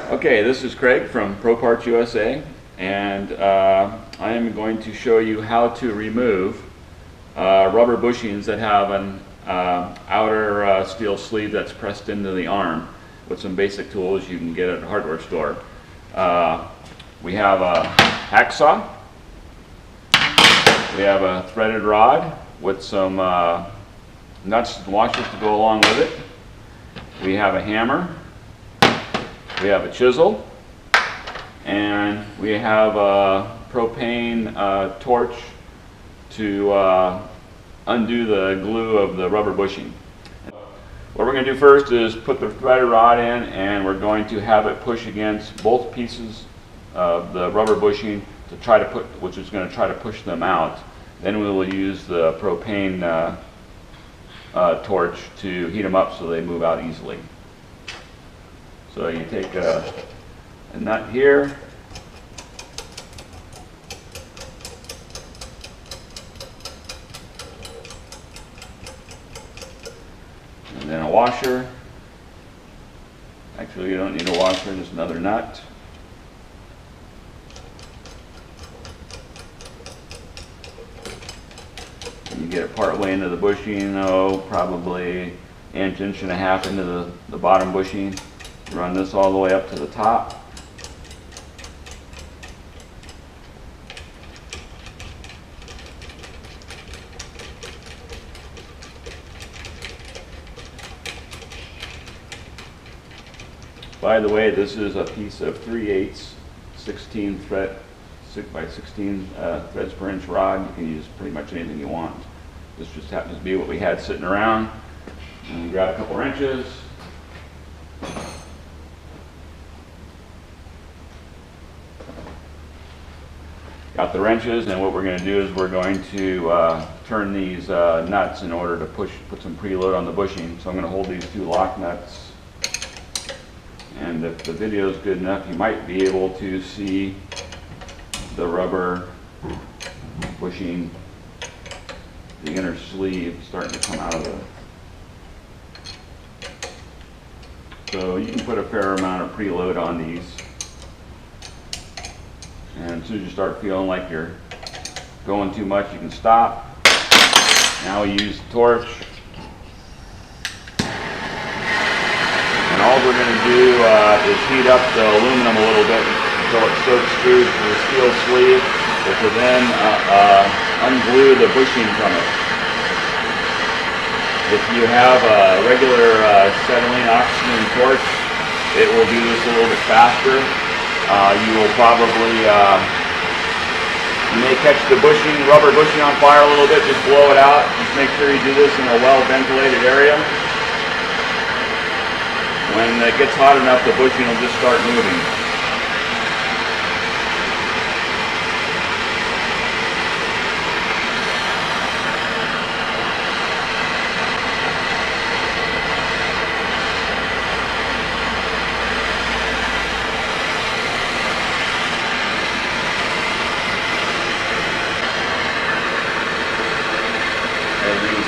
Okay, this is Craig from ProParts USA, and I am going to show you how to remove rubber bushings that have an outer steel sleeve that's pressed into the arm with some basic tools you can get at a hardware store. We have a hacksaw, we have a threaded rod with some nuts and washers to go along with it. We have a hammer, we have a chisel, and we have a propane torch to undo the glue of the rubber bushing. What we're going to do first is put the threaded rod in, and we're going to have it push against both pieces of the rubber bushing to try to which is going to try to push them out. Then we will use the propane torch to heat them up so they move out easily. So you take a nut here, and then a washer. Actually, you don't need a washer, just another nut. And you get it part way into the bushing, probably inch and a half into the bottom bushing. Run this all the way up to the top. By the way, this is a piece of 3/8 16 thread, 6 by 16 threads per inch rod. You can use pretty much anything you want. This just happens to be what we had sitting around. And grab a couple wrenches. Got the wrenches, and what we're going to do is we're going to turn these nuts in order to put some preload on the bushing. So I'm going to hold these two lock nuts, and if the video is good enough, you might be able to see the rubber bushing, the inner sleeve starting to come out of the. So you can put a fair amount of preload on these. And as soon as you start feeling like you're going too much, you can stop. Now we use the torch. And all we're going to do is heat up the aluminum a little bit until it soaks through to the steel sleeve, which will then unglue the bushing from it. If you have a regular acetylene oxygen torch, it will do this a little bit faster. You will probably, you may catch the rubber bushing on fire a little bit, just blow it out. Just make sure you do this in a well-ventilated area. When it gets hot enough, the bushing will just start moving.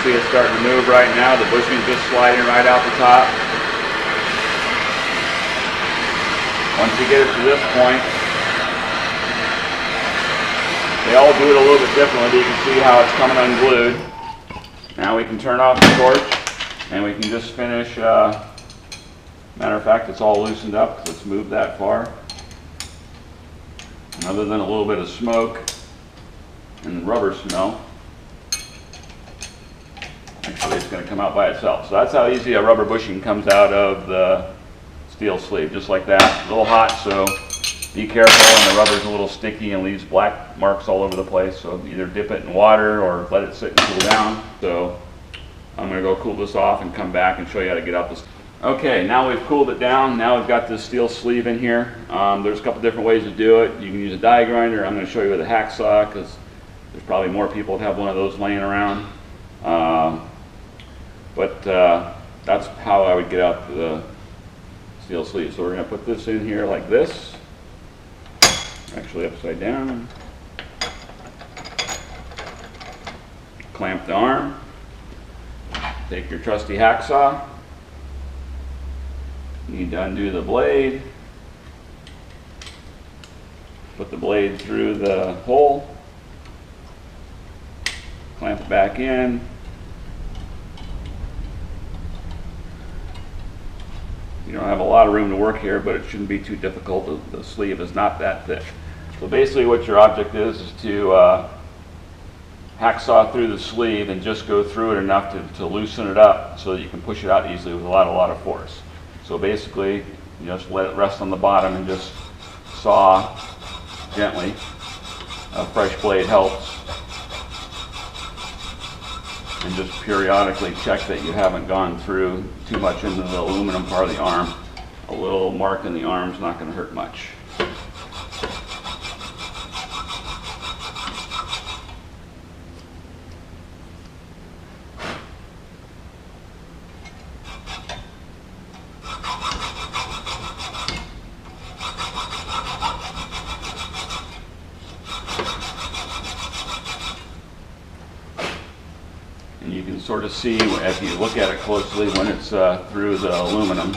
See it starting to move right now. The bushing's just sliding right out the top. Once you get it to this point, they all do it a little bit differently, but you can see how it's coming unglued. Now we can turn off the torch, and we can just finish. Matter of fact, it's all loosened up because it's moved that far. And other than a little bit of smoke and rubber smell, actually it's going to come out by itself. So that's how easy a rubber bushing comes out of the steel sleeve, just like that. A little hot, so be careful, and the rubber's a little sticky and leaves black marks all over the place. So either dip it in water or let it sit and cool down. So I'm going to go cool this off and come back and show you how to get out this. Okay, now we've cooled it down. Now we've got this steel sleeve in here. There's a couple different ways to do it. You can use a die grinder. I'm going to show you with a hacksaw because there's probably more people that have one of those laying around. But that's how I would get out the steel sleeve. So we're going to put this in here like this, actually upside down. Clamp the arm. Take your trusty hacksaw. You need to undo the blade. Put the blade through the hole, clamp it back in. You don't have a lot of room to work here, but it shouldn't be too difficult. The sleeve is not that thick. So basically what your object is to hacksaw through the sleeve and just go through it enough to loosen it up so that you can push it out easily with a lot of force. So basically, you just let it rest on the bottom and just saw gently. A fresh blade helps. And just periodically check that you haven't gone through too much into the aluminum part of the arm. A little mark in the arm is not going to hurt much. And you can sort of see, if you look at it closely, when it's through the aluminum.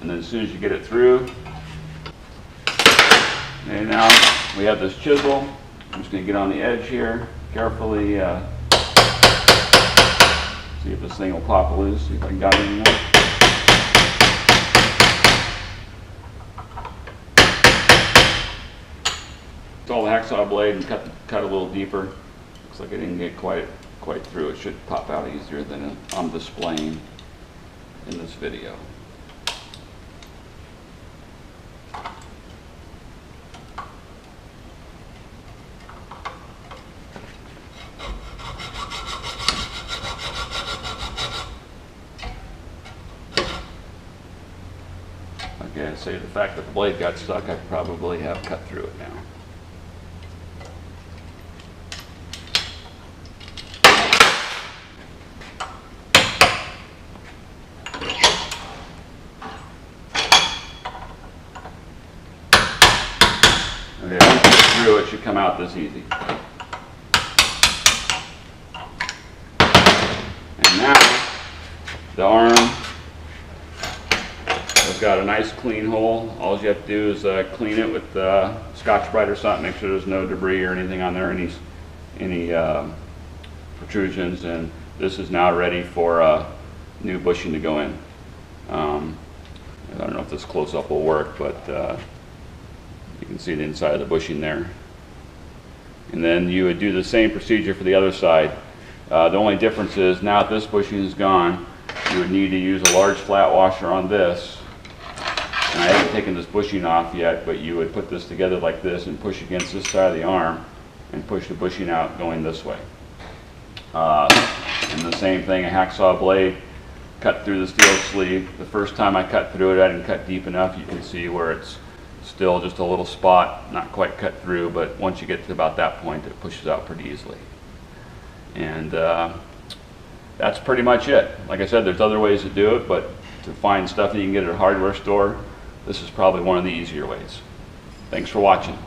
And then as soon as you get it through, and now we have this chisel. I'm just going to get on the edge here, carefully see if this thing will pop loose, see if I can got it in there. Install the hacksaw blade and cut a little deeper. Looks like I didn't get quite through. It should pop out easier than I'm displaying in this video. Okay, I'd say the fact that the blade got stuck, I probably have cut through it now. Okay, once it's through, it should come out this easy. And now, the arm has got a nice clean hole. All you have to do is clean it with Scotch-Brite or something, make sure there's no debris or anything on there, any protrusions, and this is now ready for new bushing to go in. I don't know if this close-up will work, but you can see the inside of the bushing there. And then you would do the same procedure for the other side. The only difference is now that this bushing is gone, you would need to use a large flat washer on this. And I haven't taken this bushing off yet, but you would put this together like this and push against this side of the arm and push the bushing out going this way. And the same thing, a hacksaw blade, cut through the steel sleeve. The first time I cut through it, I didn't cut deep enough. You can see where it's still just a little spot, not quite cut through, but once you get to about that point, it pushes out pretty easily. And that's pretty much it. Like I said, there's other ways to do it, but to find stuff that you can get at a hardware store, this is probably one of the easier ways. Thanks for watching.